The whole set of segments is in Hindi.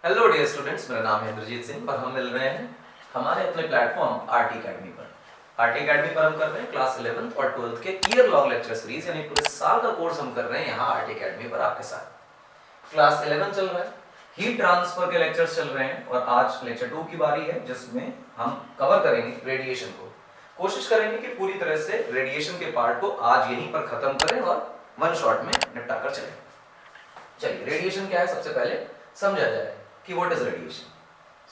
हेलो डियर स्टूडेंट्स, मेरा नाम है इंद्रजीत सिंह और हम मिल रहे हैं हमारे अपने प्लेटफॉर्म आरटी अकेडमी पर। आरटी अकेडमी पर हम कर रहे हैं क्लास 11th और 12th के ईयर लॉन्ग लेक्चर सीरीज, यानी पूरे साल का कोर्स हम कर रहे हैं यहाँ आरटी अकेडमी पर आपके साथ। क्लास 11 चल रहा है, हीट ट्रांसफर के लेक्चर्स चल रहे हैं और आज लेक्चर 2 की बारी है जिसमें हम कवर करेंगे रेडिएशन को। कोशिश करेंगे कि पूरी तरह से रेडिएशन के पार्ट को आज यहीं पर खत्म करें और वन शॉट में निपटा कर चलें। चलिए, रेडिएशन क्या है सबसे पहले समझा जाए कि व्हाट इज रेडिएशन।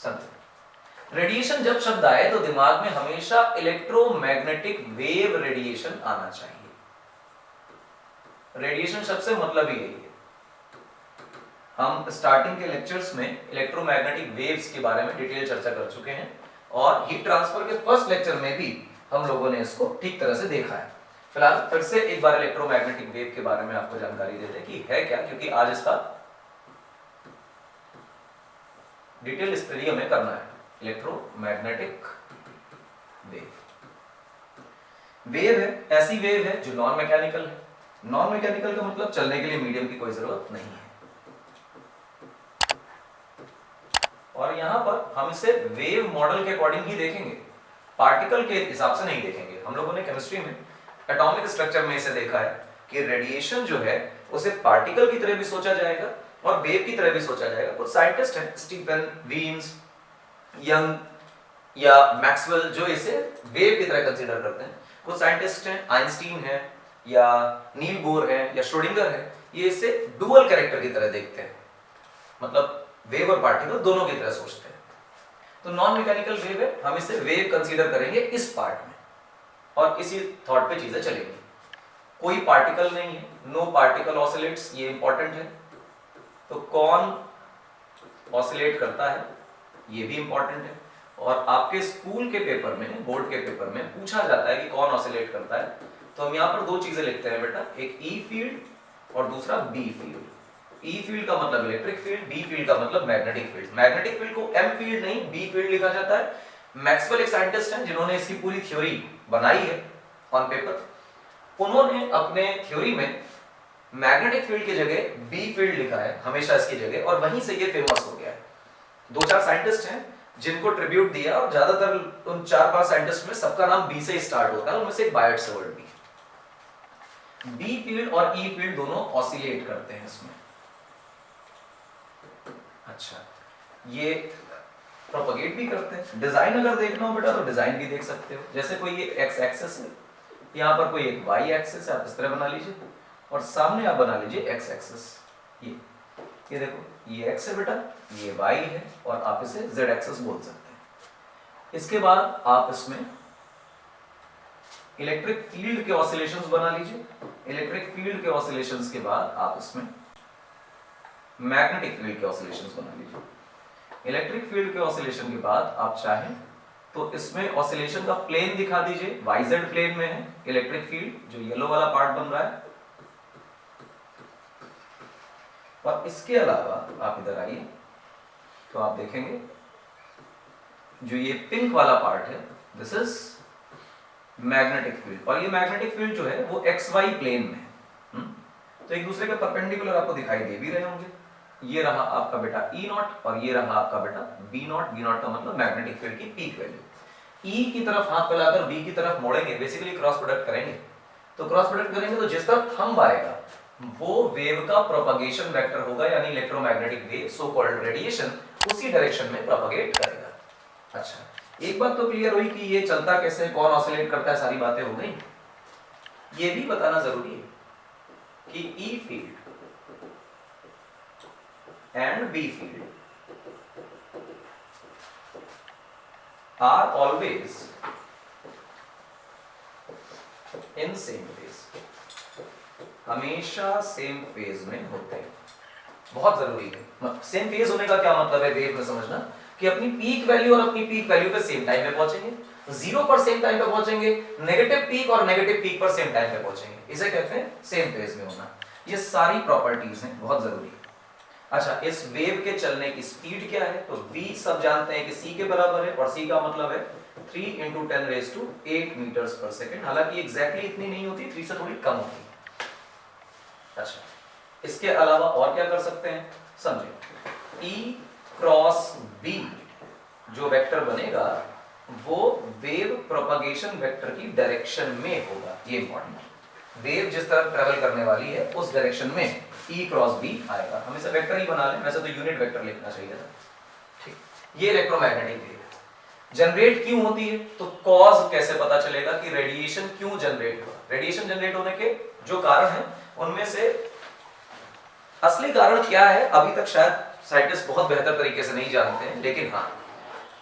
समझो, रेडिएशन जब शब्द आए तो दिमाग में हमेशा इलेक्ट्रोमैग्नेटिक वेव रेडिएशन आना चाहिए। रेडिएशन शब्द से मतलब ही यही है। हम स्टार्टिंग के लेक्चर्स में इलेक्ट्रोमैग्नेटिक वेव्स के बारे में डिटेल चर्चा कर चुके हैं और हीट ट्रांसफर के फर्स्ट लेक्चर में भी हम लोगों ने इसको ठीक तरह से देखा है। फिलहाल फिर से एक बार इलेक्ट्रोमैग्नेटिक वेव के बारे में आपको जानकारी देते हैं कि है क्या, क्योंकि आज इसका डिटेल स्टडी हमें करना है। इलेक्ट्रोमैग्नेटिक वेव, वेव है ऐसी वेव है जो नॉन मैकेनिकल है। नॉन मैकेनिकल का मतलब चलने के लिए मीडियम की कोई जरूरत नहीं है। और यहां पर हम इसे वेव मॉडल के अकॉर्डिंग ही देखेंगे, पार्टिकल के हिसाब से नहीं देखेंगे। हम लोगों ने केमिस्ट्री में एटॉमिक स्ट्रक्चर में इसे देखा है कि रेडिएशन जो है उसे पार्टिकल की तरह भी सोचा जाएगा और वेव की तरह भी सोचा जाएगा। कुछ साइंटिस्ट हैं, स्टीफन वीन्स, यंग या मैक्सवेल, जो इसे वेव की तरह कंसीडर करते हैं। कुछ साइंटिस्ट हैं, आइंस्टीन है या नील बोर है या श्रोडिंगर है, ये इसे डुअल कैरेक्टर की तरह देखते हैं, मतलब वेव और पार्टिकल दोनों की तरह सोचते हैं। तो नॉन मैकेनिकल वेव है, हम इसे वेव कंसीडर करेंगे इस पार्ट में और इसी थॉट पे चीजें चलेंगी। कोई पार्टिकल नहीं है, नो पार्टिकल ऑसिलेट्स, ये इंपॉर्टेंट है। तो कौन ऑसिलेट करता है ये भी इंपॉर्टेंट है और आपके स्कूल के पेपर में, बोर्ड के पेपर में पूछा जाता है कि कौन ऑसिलेट करता है। तो हम यहाँ पर दो चीजें लिखते हैं बेटा, एक ई फील्ड और दूसरा बी फील्ड। ई फील्ड का मतलब इलेक्ट्रिक फील्ड, बी फील्ड का मतलब मैग्नेटिक फील्ड। मैग्नेटिक फील्ड को एम फील्ड नहीं बी फील्ड लिखा जाता है। मैक्सवेल एक साइंटिस्ट हैं जिन्होंने इसकी पूरी थ्योरी बनाई है ऑन पेपर। उन्होंने अपने थ्योरी में मैग्नेटिक फील्ड की जगह बी फील्ड लिखा है हमेशा इसकी जगह, और वहीं से ये फेमस हो गया है। दो चार साइंटिस्ट हैं जिनको ट्रिब्यूट दिया और ज्यादातर उन 4-5 साइंटिस्ट में सबका नाम बी से स्टार्ट होता है, उनमें से बायट सवर्ड भी। बी फील्ड और ई फील्ड दोनों ऑसिलेट करते हैं इसमें। अच्छा, ये प्रोपगेट भी करते हैं। डिजाइन अगर देखना हो बेटा तो डिजाइन भी देख सकते हो। जैसे कोई ये एक्स एक्सिस है, यहाँ पर कोई एक वाई एक्सिस है, आप इस तरह बना लीजिए और सामने आप बना लीजिए एक्स एक्सिस। ये देखो, ये एक्स है बेटा, ये वाई है और आप इसे जेड एक्सिस बोल सकते हैं। इसके बाद आप इसमें इलेक्ट्रिक फील्ड के ऑसिलेशंस बना लीजिए। इलेक्ट्रिक फील्ड के ऑसिलेशंस के बाद आप इसमें मैग्नेटिक फील्ड के ऑसिलेशंस बना लीजिए। इलेक्ट्रिक फील्ड के ऑसिलेशन के बाद आप चाहें तो इसमें ऑसिलेशन का प्लेन दिखा दीजिए। वाईजेड प्लेन में है इलेक्ट्रिक फील्ड, जो येलो वाला पार्ट बन रहा है। और इसके अलावा आप इधर आइए तो आप देखेंगे जो ये पिंक वाला पार्ट है, दिस इज मैग्नेटिक फील्ड। और ये मैग्नेटिक फील्ड जो है वो एक्स वाई प्लेन में है। तो एक दूसरे के परपेंडिकुलर आपको दिखाई दे भी रहे होंगे। ये रहा आपका बेटा ई नॉट और ये रहा आपका बेटा बी नॉट। बी नॉट का मतलब मैग्नेटिक फील्ड की पीक वैल्यू। ई की तरफ हाथ फैलाकर बी की तरफ मोड़ेंगे, बेसिकली क्रॉस प्रोडक्ट करेंगे। तो क्रॉस प्रोडक्ट करेंगे तो जिस तरफ थंब आएगा वो वेव का प्रोपगेशन वेक्टर होगा, यानी electromagnetic wave, so called radiation, उसी डायरेक्शन में प्रोपगेट करेगा। अच्छा, एक बात तो क्लियर हुई कि ये चलता कैसे, कौन ऑसिलेट करता है, सारी बातें हो गई। ये भी बताना जरूरी है कि E field and B field are always in same phase, हमेशा सेम फेज में होते हैं। बहुत जरूरी है। सेम फेज होने का क्या मतलब है वेव में समझना, कि अपनी पीक वैल्यू और अपनी पीक वैल्यू पे सेम टाइम पे पहुंचेंगे, जीरो पर सेम टाइम पे पहुंचेंगे, नेगेटिव पीक और नेगेटिव पीक पर सेम टाइम पे पहुंचेंगे। इसे कहते हैं सेम फेज में होना। ये सारी प्रॉपर्टीज हैं, बहुत जरूरी है। अच्छा, इस वेव के चलने की स्पीड क्या है, तो v सब जानते हैं कि c के बराबर है और c का मतलब है 3 × 10⁸ मीटर्स पर सेकेंड। हालांकि एग्जैक्टली इतनी नहीं होती, 3 से थोड़ी कम होती। अच्छा, इसके अलावा और क्या कर सकते हैं समझे। E क्रॉस बी जो वेक्टर बनेगा वो वेव प्रोपगेशन वेक्टर की डायरेक्शन में होगा। ये इंपॉर्टेंट, वेव जिस तरफ ट्रेवल करने वाली है उस डायरेक्शन में ई क्रॉस बी आएगा। हम इसे वेक्टर ही बना लें, वैसे तो यूनिट वेक्टर लिखना चाहिए था। ठीक, ये इलेक्ट्रोमैग्नेटिक वेव जनरेट क्यों होती है, तो कॉज कैसे पता चलेगा कि रेडिएशन क्यों जनरेट हुआ। रेडिएशन जनरेट होने के जो कारण है उनमें से असली कारण क्या है अभी तक शायद साइंटिस्ट बहुत बेहतर तरीके से नहीं जानते हैं, लेकिन हाँ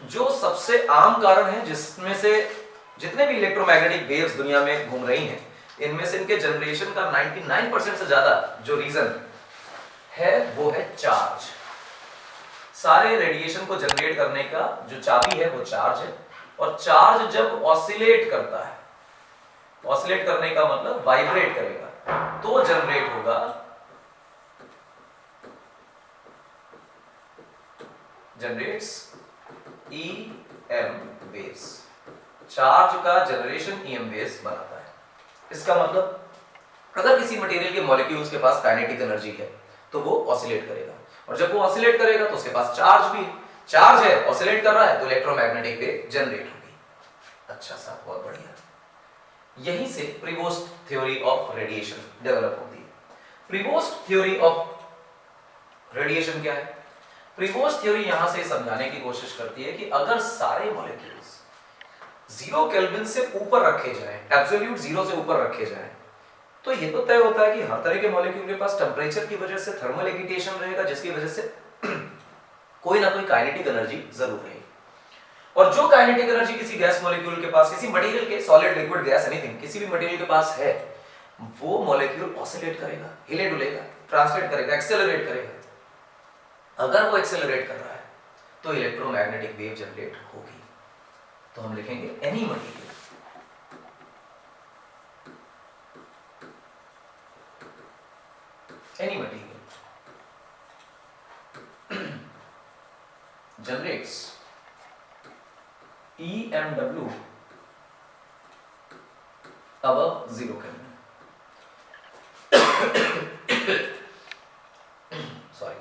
जो सबसे आम कारण है जिसमें से जितने भी इलेक्ट्रोमैग्नेटिक वेव्स दुनिया में घूम रही हैं इनमें से इनके जनरेशन का 99% से ज्यादा जो रीजन है वो है चार्ज। सारे रेडिएशन को जनरेट करने का जो चाबी है वो चार्ज है, और चार्ज जब ऑसिलेट करता है, ऑसिलेट करने का मतलब वाइब्रेट करेगा, तो जनरेट होगा जनरेट्स EM वेव्स। चार्ज का जनरेशन EM वेव्स बनाता है। इसका मतलब अगर किसी मटेरियल के मॉलिक्यूल्स के पास काइनेटिक एनर्जी है तो वो ऑसिलेट करेगा, और जब वो ऑसिलेट करेगा तो उसके पास चार्ज भी है, चार्ज है ऑसिलेट कर रहा है तो इलेक्ट्रोमैग्नेटिक वेव जनरेट होगी। अच्छा सा, बहुत बढ़िया। यहीं से Prevost theory of radiation develop होती है। प्रीवोस्ट थ्योरी ऑफ रेडिएशन क्या है? प्रीवोस्ट थ्योरी यहां से समझाने की कोशिश करती है कि अगर सारे मॉलिक्यूल्स 0 केल्विन से ऊपर रखे जाएं, एब्सोल्यूट 0 से ऊपर रखे जाएं, तो ये तो तय होता है कि हर तरह के मॉलिक्यूल के पास टेम्परेचर की वजह से थर्मल एक्टिवेशन रहेगा, जिसकी वजह से कोई ना कोई काइनेटिक एनर्जी जरूर रहेगी। और जो काइनेटिक एनर्जी किसी गैस मॉलिक्यूल के पास, किसी मटेरियल के, सॉलिड लिक्विड गैस एनीथिंग, किसी भी मटेरियल के पास है, वो मॉलिक्यूल ऑसिलेट करेगा, हिले डुलेगा, ट्रांसलेट करेगा, एक्सेलरेट करेगा। अगर वो एक्सेलरेट कर रहा है तो इलेक्ट्रोमैग्नेटिक वेव जनरेट होगी। तो हम लिखेंगे any material generates EMW above 0 Kelvin। Sorry,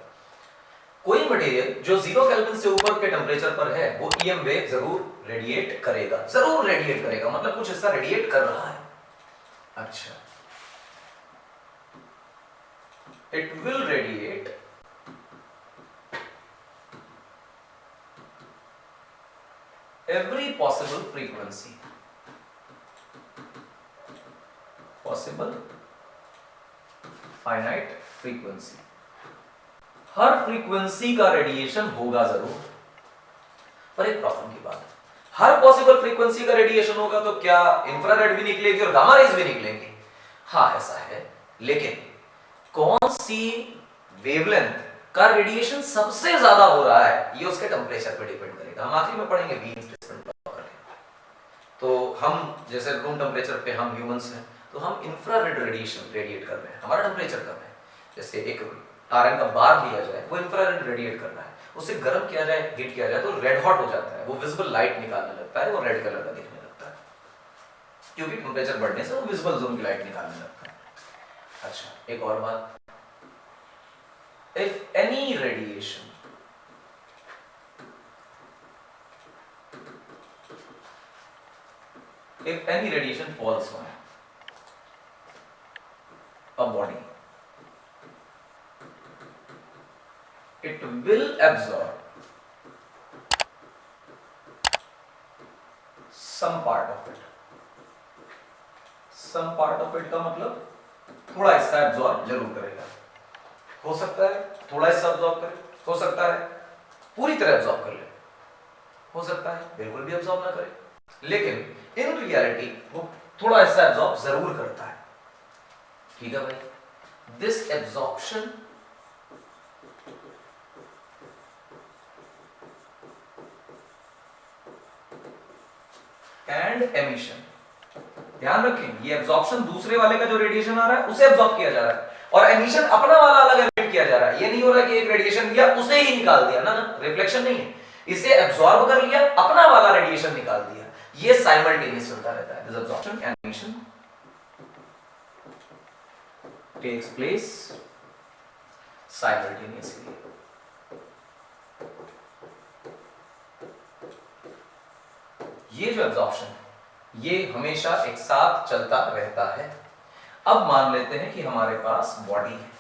कोई मटेरियल जो 0 केल्विन से ऊपर के टेम्परेचर पर है वो EM वेव जरूर रेडिएट करेगा, जरूर रेडिएट करेगा, मतलब कुछ हिस्सा रेडिएट कर रहा है। अच्छा, it will radiate every possible frequency, possible finite frequency, her frequency का रेडिएशन होगा जरूर। पर एक प्रॉब्लम की बात है, हर पॉसिबल फ्रीक्वेंसी का रेडिएशन होगा तो क्या इंफ्रारेड भी निकलेगी और गामा रेज भी निकलेंगी? हाँ ऐसा है, लेकिन कौन सी वेवलेंथ का रेडिएशन सबसे ज्यादा हो रहा है ये उसके टेम्परेचर पे डिपेंड करेगा। हम आखिर में पढ़ेंगे वीन्स डिस्प्लेसमेंट लॉ। तो हम जैसे रूम टेम्परेचर पे हम ह्यूमंस हैं तो हम इंफ्रारेड रेडिएशन रेडिएट कर रहे हैं, हमारा टेम्परेचर कम है। जैसे एक आयरन का बार लिया जाए, वो इंफ्रारेड रेडिएट कर रहा है, उसे गर्म किया जाए, हीट किया जाए तो रेड हॉट हो जाता है, वो विजिबल लाइट निकालने लगता है, वो रेड कलर का दिखने लगता है, क्योंकि टेम्परेचर बढ़ने से वो विजिबल जोन की लाइट निकालने लगता है। अच्छा, एक और बात, if any radiation falls on a body, it will absorb some part of it। some part of it का मतलब थोड़ा हिस्सा एब्जॉर्ब जरूर करेगा। हो सकता है थोड़ा हिस्सा एब्जॉर्ब करे, हो सकता है पूरी तरह एब्जॉर्ब कर ले, हो सकता है बिल्कुल भी एब्जॉर्ब ना करे, लेकिन इन रियलिटी वो थोड़ा हिस्सा एब्जॉर्ब जरूर करता है। ठीक है भाई, दिस एब्जॉर्प्शन एंड एमिशन, ध्यान रखें ये एब्जॉर्प्शन दूसरे वाले का जो रेडिएशन आ रहा है उसे एब्जॉर्ब किया जा रहा है, और एमिशन अपना वाला अलग एमिट किया जा रहा है। ये नहीं हो रहा कि एक रेडिएशन दिया उसे ही निकाल दिया, ना ना, रिफ्लेक्शन नहीं है, इसे एब्जॉर्ब कर लिया, अपना वाला रेडिएशन निकाल दिया, ये साइमल्टेनियस चलता रहता है। This absorption and emission takes place simultaneously. ये जो एब्जॉर्प्शन है ये हमेशा एक साथ चलता रहता है। अब मान लेते हैं कि हमारे पास बॉडी है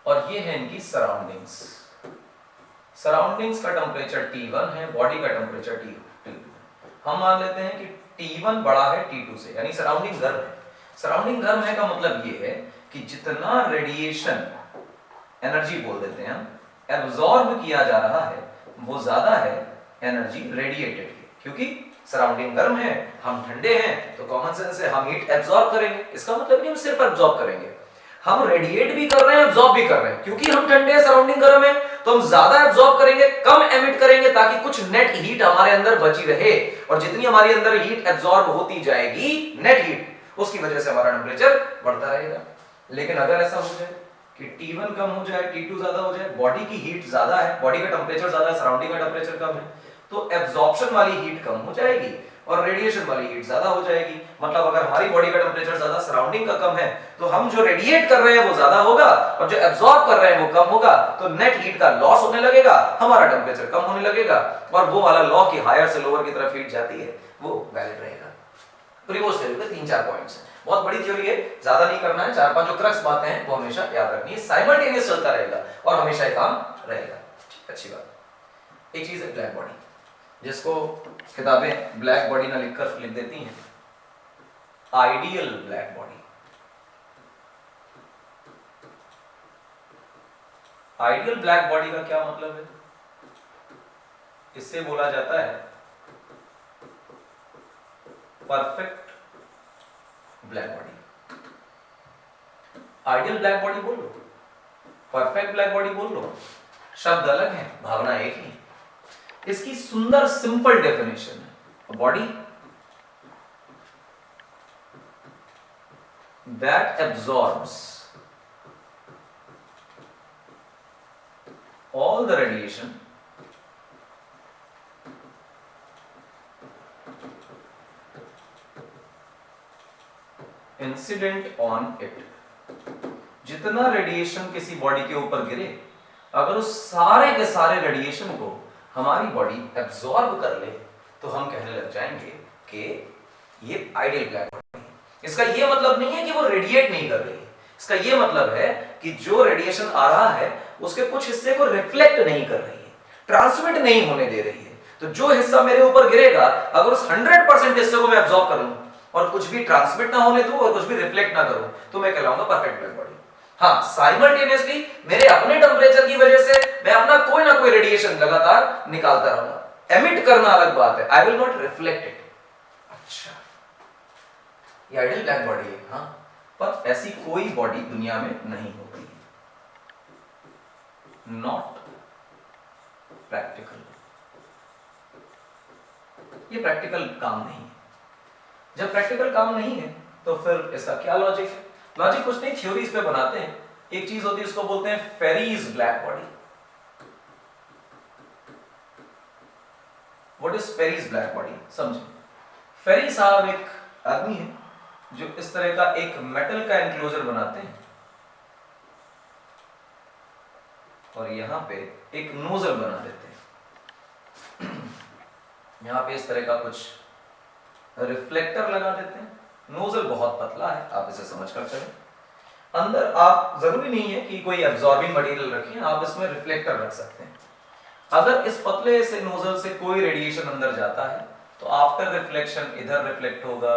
और ये है इनकी सराउंडिंग्स। सराउंडिंग्स का टेम्परेचर T1 है, बॉडी का टेम्परेचर T2। हम मान लेते हैं कि T1 बड़ा है T2 से, यानी सराउंडिंग गर्म है। सराउंडिंग गर्म है का मतलब ये है कि जितना रेडिएशन, एनर्जी बोल देते हैं हम, एब्जॉर्ब किया जा रहा है वो ज्यादा है एनर्जी रेडिएटेड की, क्योंकि सराउंडिंग गर्म है, हम ठंडे हैं, तो कॉमन सेंस से हम हीट एब्जॉर्ब करेंगे। इसका मतलब नहीं हम सिर्फ एब्जॉर्ब करेंगे, हम रेडिएट भी कर रहे हैं, एब्जॉर्ब भी कर रहे हैं। क्योंकि हम ठंडे हैं, सराउंडिंग गर्म है, तो हम ज्यादा एब्जॉर्ब करेंगे, कम एमिट करेंगे, ताकि कुछ नेट हीट हमारे अंदर बची रहे। और जितनी हमारे अंदर हीट एब्जॉर्ब होती जाएगी, नेट हीट, उसकी वजह से हमारा टेम्परेचर बढ़ता रहेगा। लेकिन अगर ऐसा हो जाए कि T1 कम हो जाए, T2 ज्यादा हो जाए, बॉडी की हीट ज्यादा है, बॉडी का टेम्परेचर ज्यादा है, सराउंडिंग का टेम्परेचर कम है, तो एब्जॉर्प्शन वाली हीट कम हो जाएगी और रेडिएशन वाली हीट ज्यादा हो जाएगी। मतलब अगर हमारी बॉडी का टेम्परेचर ज्यादा, सराउंडिंग का कम है, तो हम जो रेडिएट कर रहे हैं वो ज्यादा होगा और जो एब्जॉर्ब कर रहे हैं वो कम होगा, तो नेट हीट का लॉस होने लगेगा, हमारा टेम्परेचर कम होने लगेगा और वो वाला लॉ की हायर से लोअर की तरफ हीट जाती है वो वैलिड रहेगा। रिवर्स थ्योरी के 3-4 पॉइंट्स हैं, बहुत बड़ी थ्योरी है, ज्यादा नहीं करना है, 4-5 जो क्रक्स बातें हैं वो हमेशा याद रखनी है। साइमल्टेनियस चलता रहेगा और हमेशा ये काम रहेगा। अच्छी बात। एक चीज है ब्लैक बॉडी, जिसको किताबें ब्लैक बॉडी ना लिखकर लिख देती हैं ideal black body. Ideal black body का क्या मतलब है? इससे बोला जाता है perfect black body. Ideal black body बोल लो, परफेक्ट ब्लैक बॉडी बोल लो, शब्द अलग है, भावना एक ही। इसकी सुंदर सिंपल डेफिनेशन है, body that absorbs all the radiation incident on it। जितना रेडिएशन किसी बॉडी के ऊपर गिरे, अगर उस सारे के सारे रेडिएशन को हमारी बॉडी एब्जॉर्ब कर ले, तो हम कहने लग जाएंगे कि ये आइडियल ब्लैक बॉडी है। इसका ये मतलब नहीं है कि वो रेडिएट नहीं कर रही है, इसका ये मतलब है कि जो रेडिएशन आ रहा है उसके कुछ हिस्से को रिफ्लेक्ट नहीं कर रही है, ट्रांसमिट नहीं होने दे रही है। तो जो हिस्सा मेरे ऊपर गिरेगा, अगर उस 100% हिस्से को मैं एब्जॉर्ब कर लूं और कुछ भी ट्रांसमिट ना होने दूं और कुछ भी रिफ्लेक्ट ना करूं, तो मैं कहलाऊंगा परफेक्ट ब्लैक बॉडी। हाँ, साइमल्टेनियसली मेरे अपने टेम्परेचर की वजह से मैं अपना कोई ना कोई रेडिएशन लगातार निकालता रहूंगा। एमिट करना अलग बात है, I will not reflect it. अच्छा, ये आइडियल ब्लैक बॉडी है। हाँ, पर ऐसी कोई बॉडी दुनिया में नहीं होती, नॉट प्रैक्टिकल। ये प्रैक्टिकल काम नहीं है। जब प्रैक्टिकल काम नहीं है तो फिर इसका क्या लॉजिक है? लॉजिक कुछ नहीं, थ्योरी इस पे बनाते हैं। एक चीज होती है, इसको बोलते हैं Ferry's black body. What is Ferry's black body? समझे। फेरी साहब एक आदमी है जो इस तरह का एक मेटल का एनक्लोजर बनाते हैं और यहां पे एक नोजल बना देते हैं। यहां पे इस तरह का कुछ रिफ्लेक्टर लगा देते हैं। नोजल बहुत पतला है, आप इसे समझ कर चलें। अंदर आप जरूरी नहीं है कि कोई एब्जॉर्बिंग मटेरियल रखें, आप इसमें रिफ्लेक्टर रख सकते हैं। अगर इस पतले से नोजल से कोई रेडिएशन अंदर जाता है तो आफ्टर रिफ्लेक्शन इधर रिफ्लेक्ट होगा,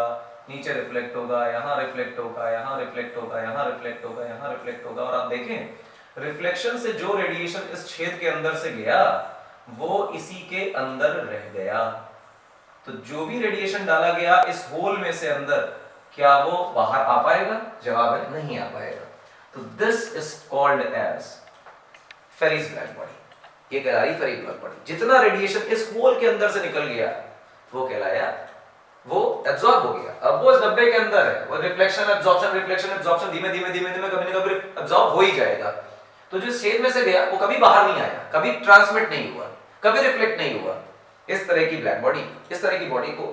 नीचे रिफ्लेक्ट होगा, यहाँ रिफ्लेक्ट होगा, यहाँ रिफ्लेक्ट होगा, यहाँ रिफ्लेक्ट होगा, यहाँ रिफ्लेक्ट होगा। और आप देखें रिफ्लेक्शन से जो रेडिएशन इस छेद के अंदर से गया वो इसी के अंदर रह गया। तो जो भी रेडिएशन डाला गया इस होल में से अंदर, क्या वो बाहर आ पाएगा? जवाब है नहीं आ पाएगा। तो this is called as Ferry's black body. ये कहलाई फेरीज ब्लैक बॉडी। जितना रेडिएशन इस होल के अंदर से निकल गया वो कहलाया, वो एब्जॉर्ब हो गया। अब वो इस डब्बे के अंदर है, वो रिफ्लेक्शन एब्जॉर्प्शन रिफ्लेक्शन एब्जॉर्प्शन धीमे धीमे धीमे धीमे कभी ना कभी एब्जॉर्ब हो ही जाएगा। तो जो छेद में से गया वो कभी बाहर नहीं आया, कभी ट्रांसमिट नहीं हुआ, कभी रिफ्लेक्ट नहीं हुआ। इस तरह की ब्लैक बॉडी, इस तरह की बॉडी को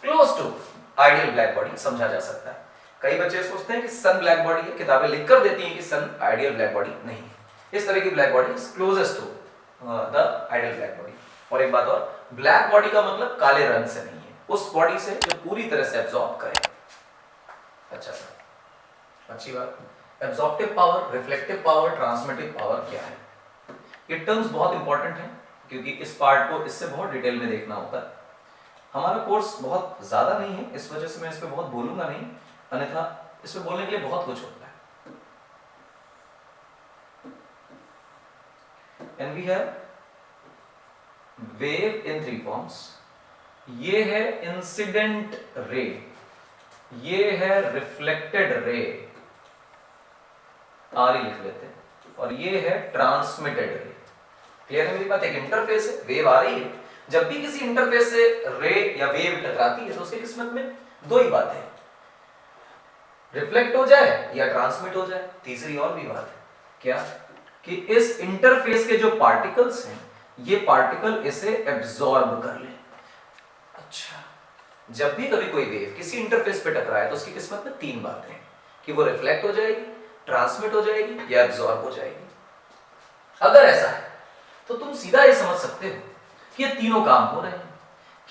close to ideal black body समझा जा सकता है। कई बच्चे सोचते हैं कि सन ब्लैक बॉडी है, किताबें लिखकर देती हैं कि सन आइडियल ब्लैक बॉडी नहीं है। इस तरह की black body is closest to the ideal black body. और एक बात और, ब्लैक बॉडी का मतलब काले रंग से नहीं है, उस बॉडी से जो पूरी तरह से एब्जॉर्ब करे। अच्छा सर, अच्छी बात। Absorptive power, reflective power, transmissive power क्या है? ये टर्म्स बहुत इंपॉर्टेंट हैं क्योंकि इस पार्ट को इससे बहुत डिटेल में देखना होता है। हमारा कोर्स बहुत ज्यादा नहीं है, इस वजह से मैं इस पे बहुत बोलूंगा नहीं, अन्यथा इस पे बोलने के लिए बहुत कुछ होता है। And we have wave in 3 forms. ये है इंसिडेंट रे, ये है रिफ्लेक्टेड रे, आर ही लिख लेते हैं, और ये है ट्रांसमिटेड रे। क्लियर है मेरी बात? एक इंटरफेस है, वेव आ रही है। जब भी किसी इंटरफेस से रे या वेव टकराती है तो उसकी किस्मत में दो ही बात है, रिफ्लेक्ट हो जाए या ट्रांसमिट हो जाए। तीसरी और भी बात है, क्या? कि इस इंटरफेस के जो पार्टिकल्स हैं, ये पार्टिकल इसे एब्जॉर्ब कर ले। अच्छा, जब भी कभी कोई वेव किसी इंटरफेस पे टकराए तो उसकी किस्मत में 3 बातें हैं, कि वो रिफ्लेक्ट हो जाएगी, ट्रांसमिट हो जाएगी या एब्जॉर्ब हो जाएगी। अगर ऐसा है तो तुम सीधा ये समझ सकते हो कि ये तीनों काम हो रहे हैं।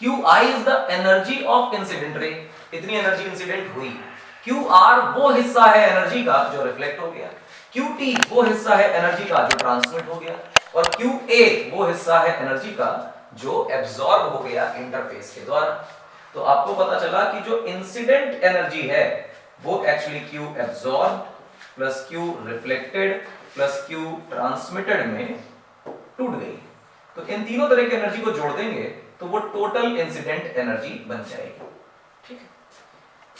QI is the energy of incident ray, इतनी एनर्जी इंसिडेंट हुई। QR वो हिस्सा है एनर्जी का जो रिफ्लेक्ट हो गया, QT वो हिस्सा है एनर्जी का जो ट्रांसमिट हो गया, और QA वो हिस्सा है एनर्जी का जो एब्जॉर्ब हो गया इंटरफेस के द्वारा। तो आपको पता चला कि जो इंसिडेंट एनर्जी है वो actually Q absorb plus Q reflected plus Q transmitted में टूट गई। तो इन तीनों तरह की एनर्जी को जोड़ देंगे तो वो टोटल इंसिडेंट एनर्जी बन जाएगी। ठीक है,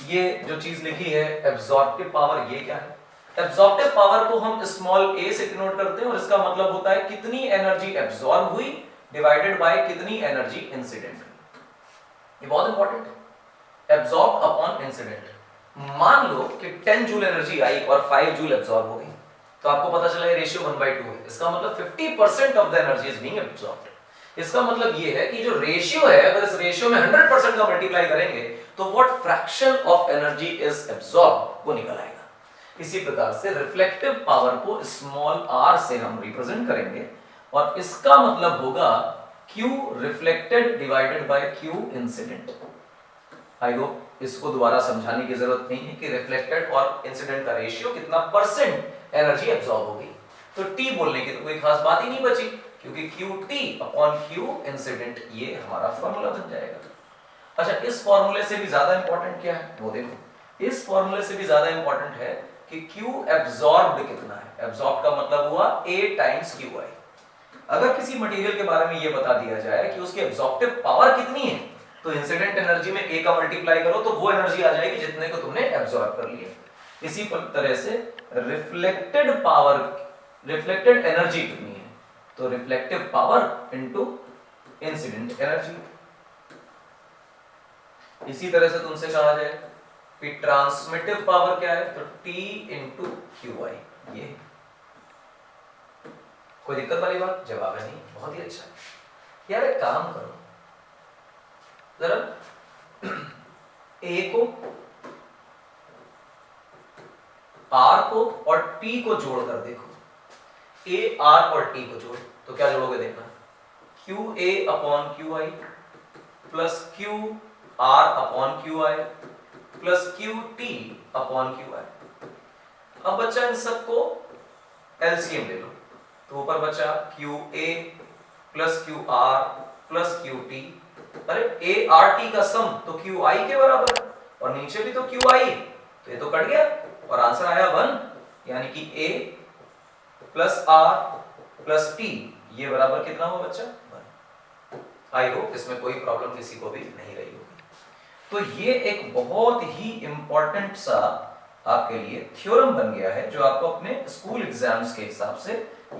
ये जो चीज लिखी है एब्जॉर्प्टिव पावर, ये क्या है? एब्जॉर्प्टिव पावर को हम स्मॉल a से डिनोट करते हैं और इसका मतलब होता है कितनी एनर्जी एब्जॉर्ब हुई डिवाइडेड बाय कितनी एनर्जी इंसिडेंट हुई। ये बहुत इंपॉर्टेंट है, एब्जॉर्ब अपॉन इंसिडेंट। मान लो कि 10 जूल एनर्जी आई और 5 जूल एब्जॉर्ब हो गई, तो आपको पता चला ये रेशियो 1/2 है। इसका मतलब 50% of the energy is being absorbed. इसका मतलब ये है कि जो रेशियो है, अगर इस रेशियो में 100% का मल्टीप्लाई करेंगे तो what fraction of energy is absorbed वो निकल आएगा। इसी प्रकार से रिफ्लेक्टिव पावर को स्मॉल r से हम रिप्रेजेंट करेंगे और इसका मतलब होगा Q reflected divided by Q incident. I hope इसको दोबारा समझाने की जरूरत नहीं है कि रिफ्लेक्टेड और इंसिडेंट का रेशियो कितना परसेंट एनर्जी एब्जॉर्ब होगी। तो T बोलने की तो कोई खास बात ही नहीं बची, क्योंकि QT अपॉन Q इंसिडेंट ये हमारा फॉर्मूला बन जाएगा। अच्छा, इस फॉर्मूले से भी ज्यादा इंपॉर्टेंट क्या है वो देखो। इस फॉर्मूले से भी ज्यादा इंपॉर्टेंट है कि Q एब्जॉर्ब्ड कितना है। एब्जॉर्ब का मतलब हुआ A टाइम्स QI। अगर किसी मटेरियल के बारे में ये बता दिया जाए कि उसकी एब्जॉर्प्टिव पावर कितनी है, तो इंसिडेंट एनर्जी में A का मल्टीप्लाई करो तो वो एनर्जी आ जाएगी जितने को तुमने एब्जॉर्ब कर लिया। इसी तरह से रिफ्लेक्टेड पावर, रिफ्लेक्टेड एनर्जी कितनी है, तो reflective power into incident energy. इसी तरह से तुमसे कहा जाए कि ट्रांसमिटिव पावर क्या है, तो T इनटू QI। ये कोई दिक्कत वाली बात? जवाब है नहीं। बहुत ही अच्छा। यार एक काम करो जरा, A को, R को और T को जोड़कर देखो। A, R और T को जोड़ तो क्या जोड़ोगे देखना, QA upon QI plus QR upon QI plus QT upon QI। अब बच्चा इन सबको एलसीएम ले लो, तो ऊपर बचा QA plus QR plus QT। अरे ART का सम तो QI के बराबर है और नीचे भी तो QI, तो ये तो कट गया और आंसर आया 1, यानी कि A plus R plus T ये बराबर कितना हुआ बच्चा, 1। आई होप इसमें कोई प्रॉब्लम किसी को भी नहीं रही होगी। तो ये एक बहुत ही इंपॉर्टेंट सा आपके लिए थ्योरम बन गया है जो आपको अपने स्कूल एग्जाम्स के हिसाब से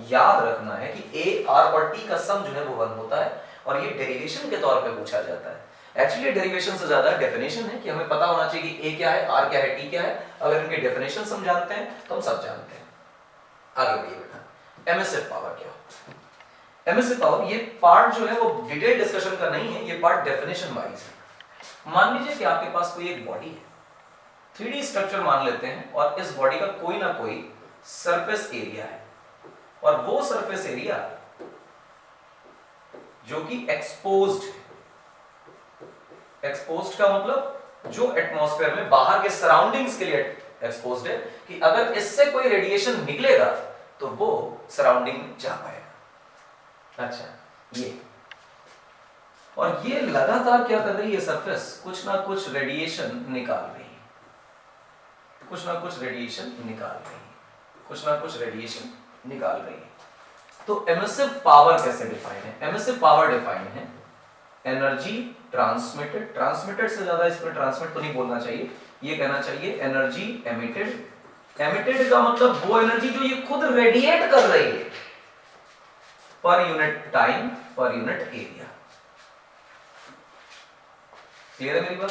याद रखना है कि A, R और T का सम जो है वो 1 होता है और ये डेरिवेशन के तौर पे पूछा जाता है। एक्चुअली डेरिवेशन से ज्यादा डेफिनेशन है कि हमें पता होना चाहिए कि A क्या है, R क्या है, T क्या है। अगर इनके डेफिनेशन हम जानते हैं तो हम सब जानते हैं। आगे बढ़िए बेटा, एमिसिव पावर क्या होता है? एमिसिव पावर ये पार्ट जो है वो डिटेल डिस्कशन का नहीं है, ये पार्ट डेफिनेशन वाइज है। मान लीजिए कि आपके पास कोई एक बॉडी है, 3D स्ट्रक्चर मान लेते हैं, और इस बॉडी का कोई ना कोई सरफेस एरिया है और वो सरफेस एरिया जो कि एक्सपोज्ड है। एक्सपोज्ड का मतलब जो एटमॉस्फेयर में बाहर के सराउंडिंग्स के लिए एक्सपोज्ड है, कि अगर इससे कोई रेडिएशन निकलेगा तो वो सराउंडिंग में जा पाएगा। अच्छा, ये और ये लगातार क्या कर रही है सरफेस, कुछ ना कुछ रेडिएशन निकाल रही है, कुछ ना कुछ रेडिएशन निकाल रही है, कुछ ना कुछ रेडिएशन निकाल रही है। तो एमिसिव पावर कैसे डिफाइन है? एमिसिव पावर डिफाइन है एनर्जी ट्रांसमिटेड, ट्रांसमिटेड से ज्यादा इसमें ट्रांसमिट तो नहीं बोलना चाहिए, ये कहना चाहिए एनर्जी एमिटेड। एमिटेड का मतलब वो एनर्जी जो ये खुद रेडिएट कर रही है पर यूनिट टाइम, पर यूनिट एरिया। क्लियर है मेरी बात?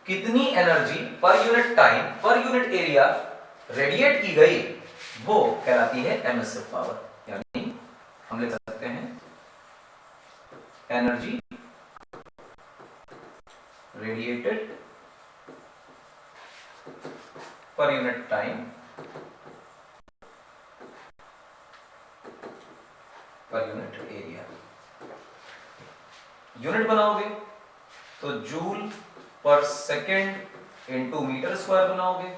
कितनी एनर्जी पर यूनिट टाइम, पर यूनिट एरिया रेडिएट की गई, वो कहलाती है एमिसिव पावर। यानी हम लिख सकते हैं एनर्जी रेडिएटेड पर यूनिट टाइम, पर यूनिट एरिया। यूनिट बनाओगे तो जूल पर सेकेंड इंटू मीटर स्क्वायर बनाओगे,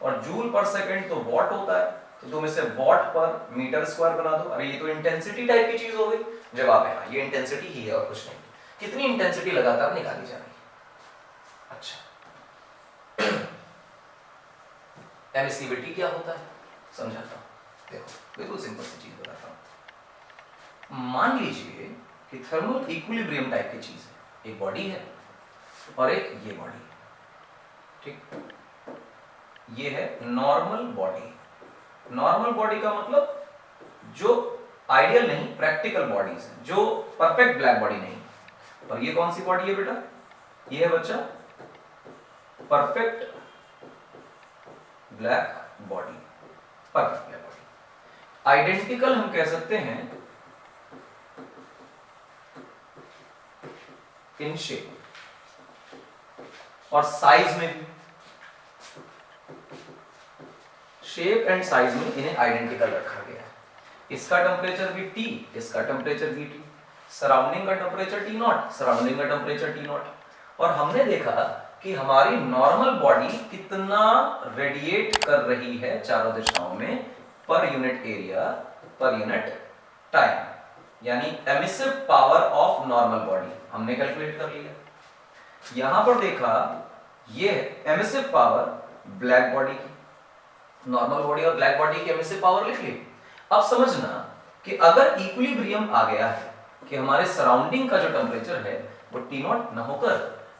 और जूल पर सेकेंड तो वॉट होता है, तो तुम इसे वॉट पर मीटर स्क्वायर बना दो। अरे ये तो इंटेंसिटी टाइप की चीज हो गई। जवाब है हाँ, ये इंटेंसिटी ही है और कुछ नहीं। कितनी इंटेंसिटी लगातार निकाली जा रही है। अच्छा, एमिसिविटी क्या होता है समझाता हूं। देखो बिल्कुल सिंपल सी चीज बताता हूं। मान लीजिए कि थर्मल इक्विलिब्रियम टाइप की चीज है, एक बॉडी है और एक ये बॉडी है, ठीक। ये है नॉर्मल बॉडी। नॉर्मल बॉडी का मतलब जो आइडियल नहीं, प्रैक्टिकल बॉडीज है, जो परफेक्ट ब्लैक बॉडी नहीं। और ये कौन सी बॉडी है बेटा? ये है बच्चा perfect black body. Perfect black body identical हम कह सकते हैं इन शेप और साइज में भी। शेप एंड साइज में इन्हें आइडेंटिकल रखा गया है। इसका टेम्परेचर भी T, इसका टेम्परेचर भी T, सराउंडिंग का टेम्परेचर T नॉट, सराउंडिंग का टेम्परेचर T नॉट। और हमने देखा कि हमारी नॉर्मल बॉडी कितना रेडिएट कर रही है चारों दिशाओं में per unit area, per unit time, यानी emissive power of normal body हमने कैलकुलेट कर लिया। यहां पर देखा ये एमिसिव पावर ब्लैक बॉडी की, नॉर्मल बॉडी और ब्लैक बॉडी की एमिसिव पावर लिख ली। अब समझना कि अगर इक्विलिब्रियम आ गया है कि हमारे सराउंडिंग का जो टेम्परेचर है वो T नॉट न होकर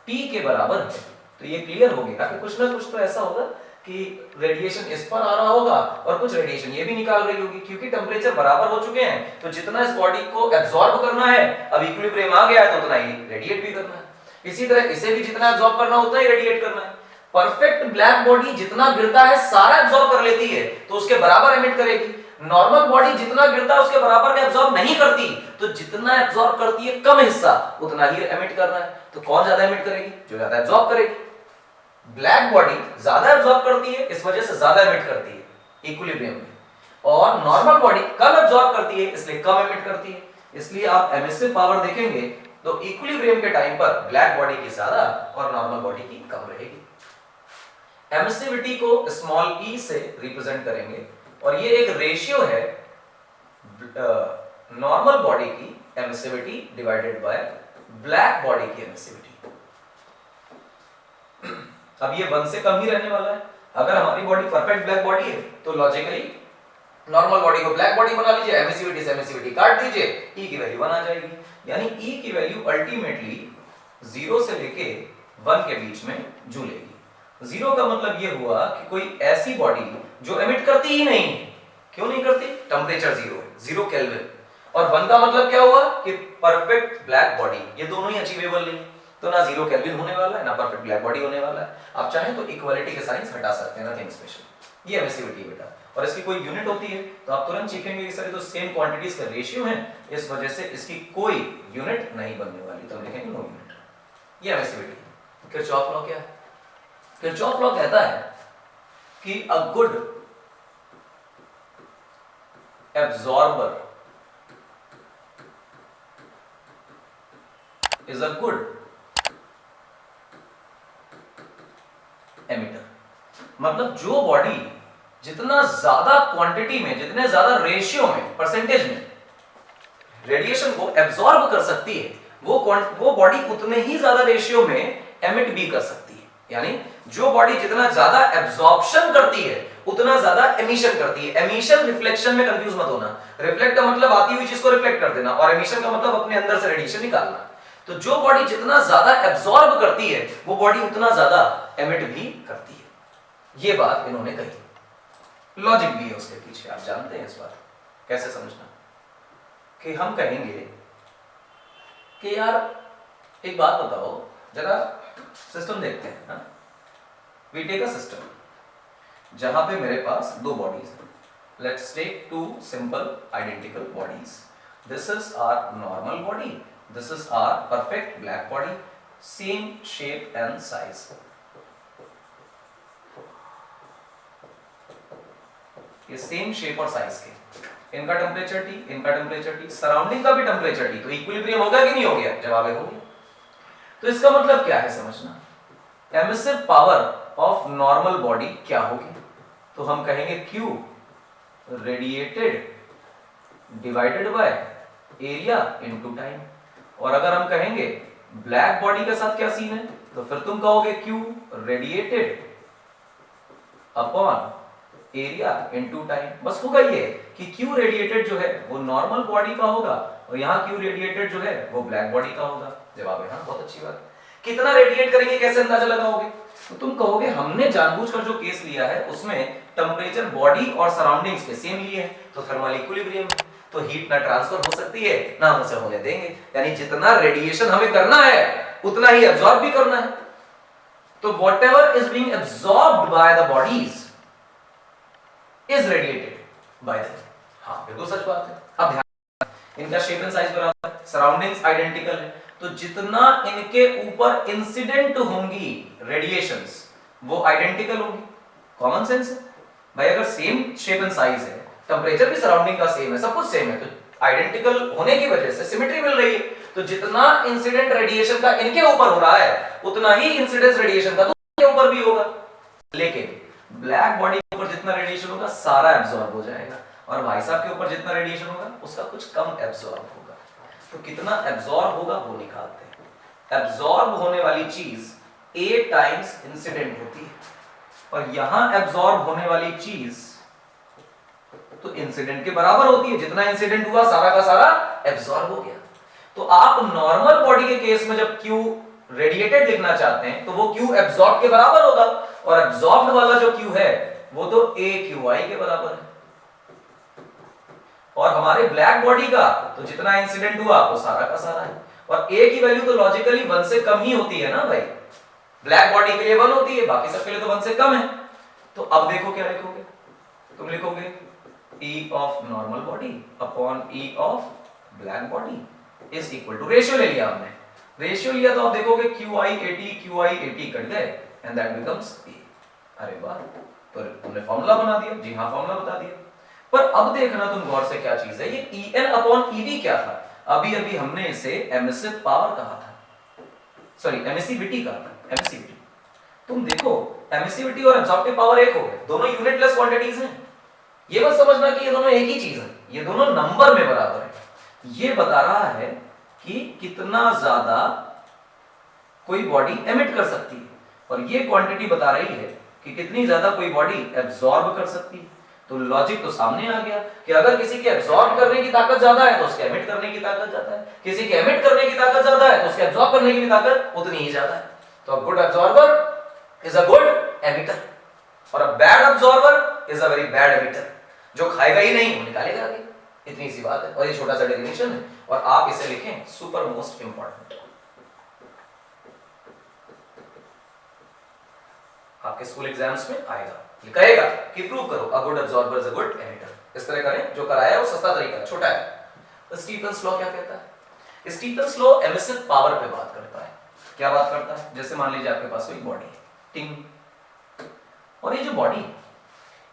T के बराबर है, तो ये क्लियर हो गया कि कुछ ना कुछ तो ऐसा होगा कि रेडिएशन इस पर आ रहा होगा और कुछ रेडिएशन ये भी निकाल रही होगी, क्योंकि टेम्परेचर बराबर हो चुके हैं। तो जितना इस बॉडी को एब्जॉर्ब करना है, अब इक्विलिब्रियम आ गया है तो उतना ही रेडिएट भी करना है। इसी तरह इसे भी जितना एब्जॉर्ब करना उतना ही रेडिएट करना है। परफेक्ट ब्लैक बॉडी जितना गिरता है सारा एब्जॉर्ब कर लेती है तो उसके बराबर एमिट करेगी। नॉर्मल बॉडी जितना गिरता है उसके बराबर का एब्जॉर्ब नहीं करती, तो जितना एब्जॉर्ब करती है कम हिस्सा उतना ही एमिट करना है। तो कौन ज्यादा एमिट करेगी? जो ज्यादा एब्जॉर्ब करेगी। ब्लैक बॉडी ज्यादा एब्जॉर्ब करती है, इस वजह से ज्यादा एमिट करती है इक्विलिब्रियम में, और नॉर्मल बॉडी कम एब्जॉर्ब करती है इसलिए कम एमिट करती है। इसलिए आप एमिसिव पावर देखेंगे तो इक्विलिब्रियम के टाइम पर ब्लैक बॉडी की ज्यादा और नॉर्मल बॉडी की कम रहेगी। एमिसिविटी को स्मॉल e से रिप्रेजेंट करेंगे, और ये एक रेशियो है नॉर्मल बॉडी की emissivity divided by black body की एमिसिविटी। अब ये 1 से कम ही रहने वाला है। अगर हमारी बॉडी परफेक्ट ब्लैक बॉडी है तो लॉजिकली नॉर्मल बॉडी को ब्लैक बॉडी बना लीजिए, एमिसिविटी से एमिसिविटी काट दीजिए, E की वैल्यू 1 आ जाएगी। यानी E की वैल्यू अल्टीमेटली 0 से लेके 1 के बीच में झूलेगी। 0 का मतलब ये हुआ कि कोई ऐसी बॉडी जो एमिट करती ही नहीं। क्यों नहीं करती? टेम्परेचर 0 है, 0 केल्विन। और 1 का मतलब क्या हुआ कि परफेक्ट ब्लैक बॉडी। ये दोनों ही अचीवेबल नहीं, तो ना 0 केल्विन होने वाला है ना परफेक्ट ब्लैक बॉडी होने वाला है। आप चाहें तो इक्वालिटी के साइंस हटा सकते हैं, नथिंग स्पेशल। ये एमिसिविटी है बेटा, और इसकी कोई यूनिट होती है तो आप तुरंत सीखेंगे कि सर तो सेम क्वांटिटीज का रेशियो है, इस वजह से इसकी कोई यूनिट नहीं बनने वाली, तो हम लिखेंगे नो यूनिट। ये एमिसिविटी है। किरचॉफ लॉ क्या है? किरचॉफ लॉ कहता है कि अ good absorber is a good emitter. मतलब जो बॉडी जितना ज्यादा क्वांटिटी में, जितने ज्यादा रेशियो में, परसेंटेज में रेडिएशन को एब्जॉर्ब कर सकती है, वो बॉडी उतने ही ज्यादा रेशियो में एमिट भी कर सकती है। यानी जो बॉडी जितना ज्यादा एब्जॉर्प्शन करती है उतना ज्यादा एमिशन करती है। एमिशन रिफ्लेक्शन में कंफ्यूज मत होना। रिफ्लेक्ट का मतलब आती हुई चीज को रिफ्लेक्ट कर देना, और एमिशन का मतलब अपने अंदर से रेडिएशन निकालना। तो जो बॉडी जितना ज्यादा एब्जॉर्ब करती है वो बॉडी उतना ज्यादा एमिट भी करती है। ये बात इन्होंने कही। लॉजिक भी है उसके पीछे, आप जानते हैं इस बात। कैसे समझना कि हम कहेंगे कि यार एक बात बताओ जरा, सिस्टम देखते हैं। वी टेक अ सिस्टम जहां पे मेरे पास दो बॉडीज हैं। Let's take two simple identical bodies. This is our normal body, this is our perfect black body, same shape and size. ये सेम शेप और साइज के, इनका टेम्परेचर T, इनका टेम्परेचर T, सराउंडिंग का भी टेम्परेचर T, तो इक्विलिब्रियम हो गया कि नहीं हो गया? जवाब है हो गया। तो इसका मतलब क्या है समझना, emissive power of normal body क्या होगी? तो हम कहेंगे Q radiated divided by area into time. और अगर हम कहेंगे ब्लैक बॉडी के साथ क्या सीन है, तो फिर तुम कहोगे Q radiated upon area into time. बस होगा ये कि Q रेडिएटेड जो है वो नॉर्मल बॉडी का होगा, और यहाँ Q रेडिएटेड जो है वो ब्लैक बॉडी का होगा। जवाब है हाँ, बहुत अच्छी बात। कितना रेडिएट करेंगे कैसे अंदाजा लगाओगे? तो तुम कहोगे हमने जानबूझकर जो केस लिया है उसमें टेम्परेचर बॉडी और सराउंडिंग्स के सेम लिए है, तो थर्मल इक्विलिब्रियम, तो हीट ना ट्रांसफर हो सकती है ना हम उसे होने देंगे। यानी जितना रेडिएशन हमें करना है उतना ही एब्जॉर्ब भी करना है। तो whatever is being absorbed by the bodies is radiated bye them. हाँ बिल्कुल सच बात है। अब ध्यान, इनका शेप एंड साइज बराबर है, सराउंडिंग्स आइडेंटिकल है, तो जितना इनके ऊपर इंसिडेंट होंगी रेडिएशंस वो आइडेंटिकल होंगी। कॉमन सेंस है भाई, अगर सेम शेप एंड साइज है, टेम्परेचर भी सराउंडिंग का सेम है, सब कुछ सेम है, तो आइडेंटिकल होने की वजह से सिमेट्री मिल रही है। तो जितना इंसिडेंट रेडिएशन का इनके ऊपर हो रहा है उतना ही इंसिडेंस रेडिएशन का उनके ऊपर भी होगा। लेकिन ब्लैक बॉडी के ऊपर जितना रेडिएशन होगा सारा एब्जॉर्ब हो जाएगा, और भाई साहब के ऊपर जितना रेडिएशन होगा उसका कुछ कम एब्जॉर्ब होगा। तो कितना एब्जॉर्ब होगा वो निकालते हैं। एब्जॉर्ब होने वाली चीज A टाइम्स इंसिडेंट होती है, और यहां एब्जॉर्ब होने वाली चीज तो इंसिडेंट के बराबर होती है। जितना इंसिडेंट हुआ सारा का सारा एब्जॉर्ब हो गया। तो आप नॉर्मल बॉडी के केस में जब Q रेडिएटेड लिखना चाहते हैं तो वो Q एब्जॉर्ब के बराबर होगा, और एब्जॉर्ब्ड वाला जो Q है वो तो AQI के बराबर है। और हमारे ब्लैक बॉडी का तो जितना इंसिडेंट हुआ वो सारा का सारा है, और A की वैल्यू तो लॉजिकली 1 से कम ही होती है ना भाई। ब्लैक बॉडी के लिए 1 होती है, बाकी सब के लिए तो 1 से कम है। तो अब देखो क्या लिखोगे, तुम लिखोगे E of normal body upon E of black body is equal to, ratio ले लिया हमने, रेशियो लिया तो आप देखोगे QI80 कट गए एंड दैट बिकम्स A। अरे वाह, तो तुमने फॉर्मूला बना दिया। जी हाँ, फॉर्मूला बता दिया। पर अब देखना तुम गौर से क्या चीज है, ये En अपॉन EV क्या था? अभी अभी हमने इसे एमिसिव पावर कहा था, सॉरी एमिसिविटी कहा था, एमिसिविटी। तुम देखो एमिसिविटी और एब्जॉर्प्टिव पावर एक हो गए, दोनों यूनिटलेस क्वांटिटीज हैं। ये मत समझना कि ये दोनों एक ही चीज है, ये दोनों नंबर में बराबर है। ये बता रहा है कि कितना ज्यादा कोई बॉडी एमिट कर सकती है, और ये क्वांटिटी बता रही है कि कितनी ज्यादा कोई बॉडी एब्जॉर्ब कर सकती है। तो लॉजिक तो सामने आ गया कि अगर किसी के एब्जॉर्ब करने की ताकत ज्यादा है तो उसके एमिट करने की ताकत ज्यादा है, किसी के एमिट करने की ताकत ज्यादा है तो उसके एब्जॉर्ब करने की भी ताकत उतनी ही ज्यादा है। तो a good absorber is a good emitter, और a bad absorber is a very bad emitter. जो खाएगा ही नहीं वो निकालेगा भी, इतनी सी बात है। और ये छोटा सा डेफिनेशन है, और आप इसे लिखें सुपर मोस्ट इंपॉर्टेंट। आपके स्कूल एग्जाम्स में आएगा, कहेगा कि प्रूव करो अ good absorber is a good emitter. इस तरह करें, जो कराया है वो सस्ता तरीका है, छोटा है। तो स्टीफन्स लॉ क्या कहता है? स्टीफन्स लॉ एमिसिव पावर पे बात करता है। क्या बात करता है? जैसे मान लीजिए आपके पास कोई बॉडी है, टिंग, और ये जो बॉडी,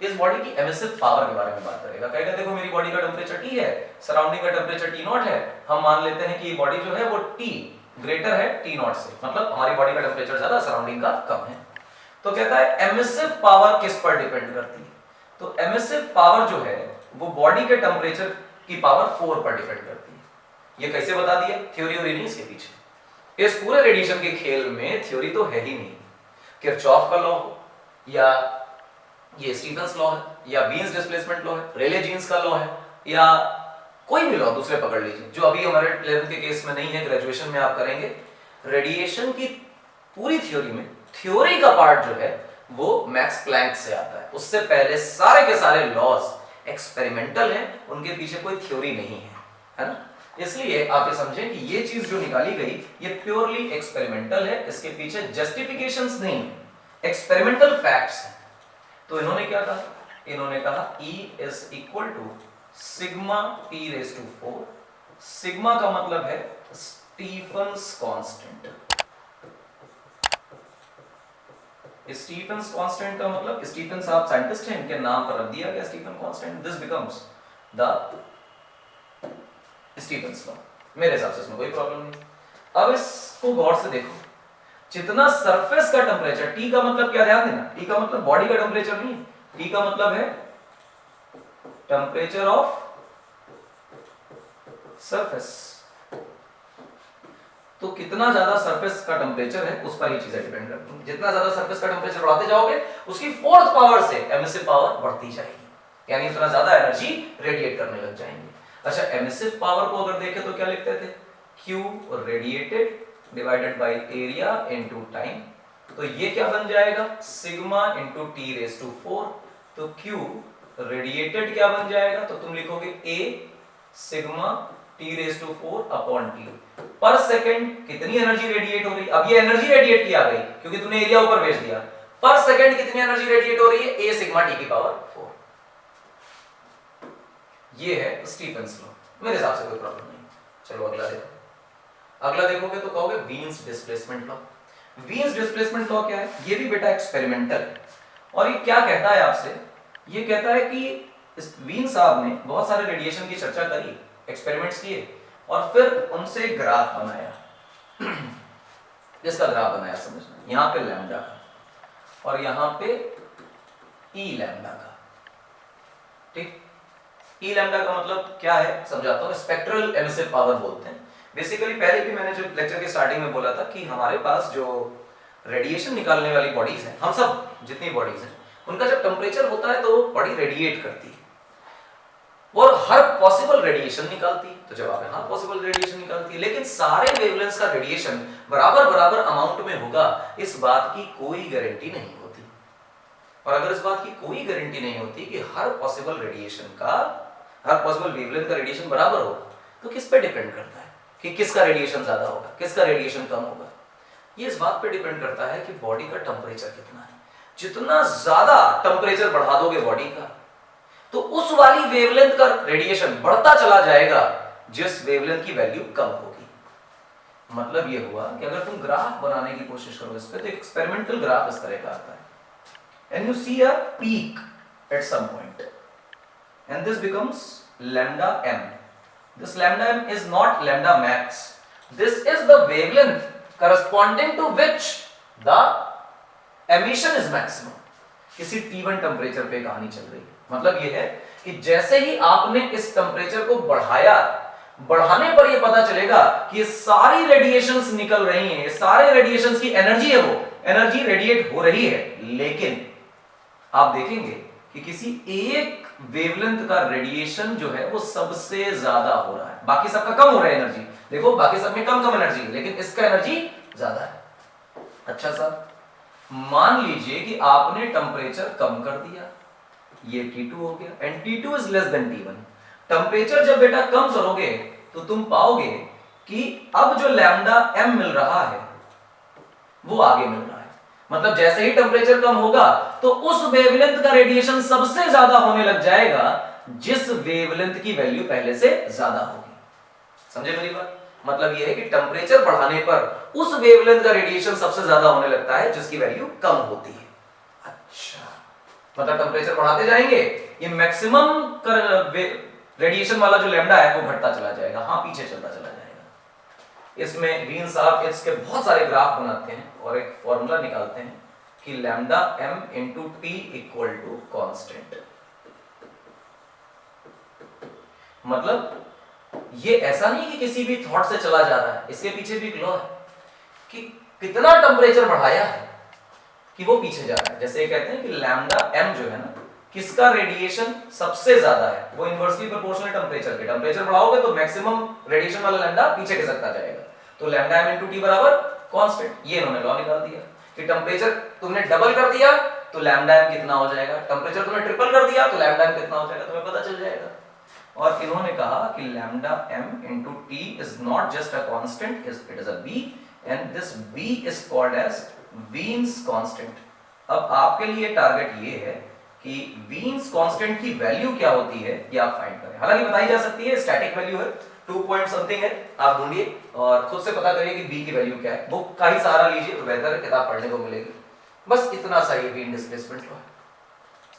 इस बॉडी की एमिसिव पावर के बारे में बात करेगा। कहेगा देखो मेरी बॉडी का टेम्परेचर T है, सराउंडिंग का टेम्परेचर T0 है, हम मान लेते हैं कि ये बॉडी जो है वो T ग्रेटर है टी नॉट से, मतलब हमारी बॉडी का टेम्परेचर ज्यादा, सराउंडिंग का कम है। तो कहता है एमिसिव पावर किस पर डिपेंड करती है? तो एमिसिव पावर जो है वो बॉडी के टेम्परेचर की पावर 4 पर डिपेंड करती है। ये कैसे बता दिया? थ्योरी और नहीं इसके पीछे। इस पूरे रेडिएशन के खेल में थ्योरी तो है ही नहीं। किरचॉफ का लॉ या ये स्टीफन्स लॉ है या वीन्स डिस्प्लेसमेंट लॉ है, रेले जीन्स का लॉ है या कोई भी लॉ दूसरे पकड़ लीजिए जो अभी हमारे 11th के केस में नहीं है, ग्रेजुएशन में आप करेंगे। रेडिएशन की पूरी थ्योरी में थ्योरी का पार्ट जो है वो मैक्स प्लैंक से आता है। उससे पहले सारे के सारे लॉज एक्सपेरिमेंटल हैं, उनके पीछे कोई थ्योरी नहीं है ना। इसलिए आप ये समझें कि ये चीज जो निकाली गई ये प्योरली एक्सपेरिमेंटल है, इसके पीछे जस्टिफिकेशंस नहीं है, एक्सपेरिमेंटल फैक्ट्स हैं। तो इन्होंने क्या कहा? इन्होंने कहा E is equal to sigma T⁴। Sigma का मतलब है स्टीफन्स कांस्टेंट। स्टीफन्स कांस्टेंट का मतलब, स्टीफन्स आप साइंटिस्ट हैं, इनके नाम पर रख दिया गया Stefan constant, this becomes the Stefan's law. मेरे हिसाब से इसमें कोई प्रॉब्लम नहीं। अब इसको गौर से देखो, जितना सरफेस का टेम्परेचर, टी का मतलब क्या, ध्यान देना, टी का मतलब बॉडी का टेम्परेचर नहीं, टी का मतलब है टेम्परेचर ऑफ सरफेस। तो कितना ज्यादा सरफेस का टेम्परेचर है उस पर ही चीजें डिपेंड करती हैं। जितना ज्यादा सरफेस का टेम्परेचर बढ़ाते जाओगे उसकी 4th पावर से एमिसिव पावर बढ़ती जाएगी, यानी उतना ज्यादा एनर्जी रेडिएट करने लग जाएंगे। अच्छा, एमिसिव पावर को अगर देखें तो क्या लिखते थे? Q radiated divided by area into time. तो ये क्या बन जाएगा? Sigma into T⁴। तो Q रेडिएटेड क्या बन जाएगा? तो तुम लिखोगे A sigma T⁴ upon T। पर सेकंड कितनी एनर्जी रेडिएट हो रही? अब ये एनर्जी रेडिएट की आ गई क्योंकि तुमने एरिया ऊपर भेज दिया। पर सेकंड कितनी एनर्जी रेडिएट हो रही है? A sigma T⁴। ये है स्टीफन्स लॉ। मेरे हिसाब से कोई प्रॉब्लम नहीं। चलो अगला देखो। अगला देखोगे तो कहोगे Wien's displacement law. Wien's displacement law क्या है? ये भी बेटा एक्सपेरिमेंटल है। और ये क्या कहता है आपसे? ये कहता है कि इस वीन साहब ने बहुत सारे रेडिएशन की चर्चा करी, एक्सपेरिमेंट्स किए और फिर उनसे ग्राफ बनाया। जिसका ग्राफ बनाया समझना, यहां पे लैम्डा का और यहां पे ई लैम्डा का। ठीक, ई लैम्डा का मतलब क्या है समझाता हूं। स्पेक्ट्रल एमिसिव पावर बोलते हैं। बेसिकली पहले भी मैंने जो लेक्चर के स्टार्टिंग में बोला था कि हमारे पास जो रेडिएशन निकालने वाली बॉडीज हैं, हम सब जितनी बॉडीज हैं, उनका जब टेम्परेचर होता है तो बॉडी रेडिएट करती है और हर पॉसिबल रेडिएशन निकालती है। तो जवाब है हाँ, पॉसिबल रेडिएशन निकालती है, लेकिन सारे वेवलेंथ्स का रेडिएशन बराबर बराबर अमाउंट में होगा इस बात की कोई गारंटी नहीं होती। और अगर इस बात की कोई गारंटी नहीं होती कि हर पॉसिबल रेडिएशन का, हर पॉसिबल वेवलेंथ का रेडिएशन बराबर हो, तो किस पे डिपेंड करता है कि किसका रेडिएशन ज्यादा होगा, किसका रेडिएशन कम होगा? ये इस बात पे डिपेंड करता है कि बॉडी का टेम्परेचर कितना है। जितना ज्यादा टेम्परेचर बढ़ा दोगे बॉडी का, तो उस वाली वेवलेंथ का रेडिएशन बढ़ता चला जाएगा जिस वेवलेंथ की वैल्यू कम होगी। मतलब ये हुआ कि अगर तुम ग्राफ बनाने की कोशिश करो इस पे, तो एक्सपेरिमेंटल ग्राफ इस तरह का आता है and you see a peak at some point and this becomes lambda m. This lambda m is not lambda max. This is the wavelength corresponding to which the emission is maximum. किसी T1 टेम्परेचर पे कहानी चल रही है। मतलब ये है कि जैसे ही आपने इस टेम्परेचर को बढ़ाया, बढ़ाने पर ये पता चलेगा कि ये सारी रेडिएशंस निकल रही हैं, ये सारे रेडिएशंस की एनर्जी है, वो एनर्जी रेडिएट हो रही है, लेकिन आप देखेंगे कि किसी एक वेवलेंथ का रेडिएशन जो है वो सबसे ज्यादा हो रहा है, बाकी सबका कम हो रहा है एनर्जी। देखो बाकी सब में कम एनर्जी है, लेकिन इसका एनर्जी ज्यादा है। अच्छा सर, मान लीजिए कि आपने टेम्परेचर कम कर दिया, ये T2 हो गया and T2 is less than T1। Temperature जब बेटा कम करोगे तो तुम पाओगे कि अब जो लैम्डा m मिल रहा है वो आगे मिल रहा है। मतलब जैसे ही टेम्परेचर कम होगा तो उस वेवलेंथ का रेडिएशन सबसे ज्यादा होने लग जाएगा जिस वेवलेंथ की वैल्यू पहले से ज्यादा होगी। समझे मेरी बात? मतलब यह है कि टेम्परेचर बढ़ाने पर उस वेवलेंथ का रेडिएशन सबसे ज्यादा होने लगता है जिसकी वैल्यू कम होती है। अच्छा, मतलब टेम्परेचर बढ़ाते जाएंगे, ये मैक्सिमम रेडिएशन वाला जो लैम्डा है वो घटता चला जाएगा, हाँ पीछे चलता चला जाएगा। इसमें वीन साहब इसके बहुत सारे ग्राफ बनाते हैं और एक फॉर्मूला निकालते हैं कि lambda m into T equal to constant. मतलब ये ऐसा नहीं कि किसी भी थॉट से चला जा रहा है, इसके पीछे भी एक लॉ है कि कितना टेम्परेचर बढ़ाया है कि वो पीछे जा रहा है। जैसे कहते हैं कि लैम्डा m जो है ना, किसका रेडिएशन सबसे ज्यादा है, वो इनवर्सली प्रोपोर्शनल टेम्परेचर के। टेम्परेचर बढ़ाओगे तो मैक्सिमम रेडिएशन वाला लैम्डा पीछे खिसकता जाएगा, तो लैम्डा m इनटू टी बराबर कांस्टेंट। ये इन्होंने लॉ निकाल दिया कि टेम्परेचर तुमने डबल कर दिया तो लैम्डा m कितना हो जाएगा, टेम्परेचर तुमने ट्रिपल कर दिया तो लैम्डा m कितना हो जाएगा, तुम्हें पता चल जाएगा। और इन्होंने कहा कि lambda m into T is not just a constant, it is a b and this b is called as Wien's constant. अब आपके लिए टारगेट ये है कि वीन्स कांस्टेंट की वैल्यू क्या होती है ये आप फाइंड करें। हालांकि बताई जा सकती है, स्टैटिक वैल्यू है 2 पॉइंट समथिंग है, आप ढूंढिए और खुद से पता करिए कि b की वैल्यू क्या है। बुक का ही सहारा लीजिए, वेदर किताब पढ़ने को मिलेगी। बस इतना सा ये वीन डिस्प्लेसमेंट है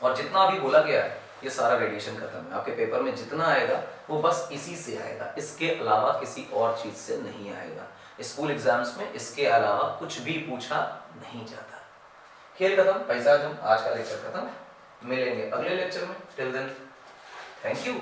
और जितना भी बोला गया है ये सारा रेडिएशन खत्म है। आपके पेपर में जितना आएगा वो बस इसी से आएगा, इसके अलावा किसी और चीज से नहीं आएगा। स्कूल एग्जाम्स में इसके अलावा कुछ भी पूछा नहीं जाता। खेल खत्म, पैसा जम, आज का लेक्चर खत्म। मिलेंगे अगले लेक्चर में, till then thank you.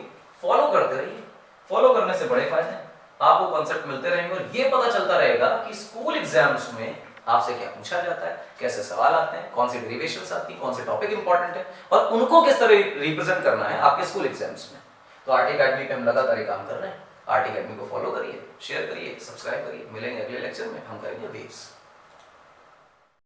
Follow करते रहिए, फॉलो करने से बड़े फायदे हैं, आपको कॉन्सेप्ट मिलते रहेंगे और ये पता चलता रहेगा कि स्कूल एग्जाम्स में आपसे क्या पूछा जाता है, कैसे सवाल आते हैं, कौन सी डेरिवेशंस आती हैं, कौन से टॉपिक इंपॉर्टेंट है और उनको किस तरह रिप्रेजेंट करना है आपके स्कूल एग्जाम्स में। तो आरटी अकेडमी पे हम लगातार ये काम कर रहे हैं। आरटी अकेडमी को फॉलो करिए, शेयर करिए, सब्सक्राइब करिए। मिलेंगे अगले लेक्चर में, हम करेंगे वेव्स।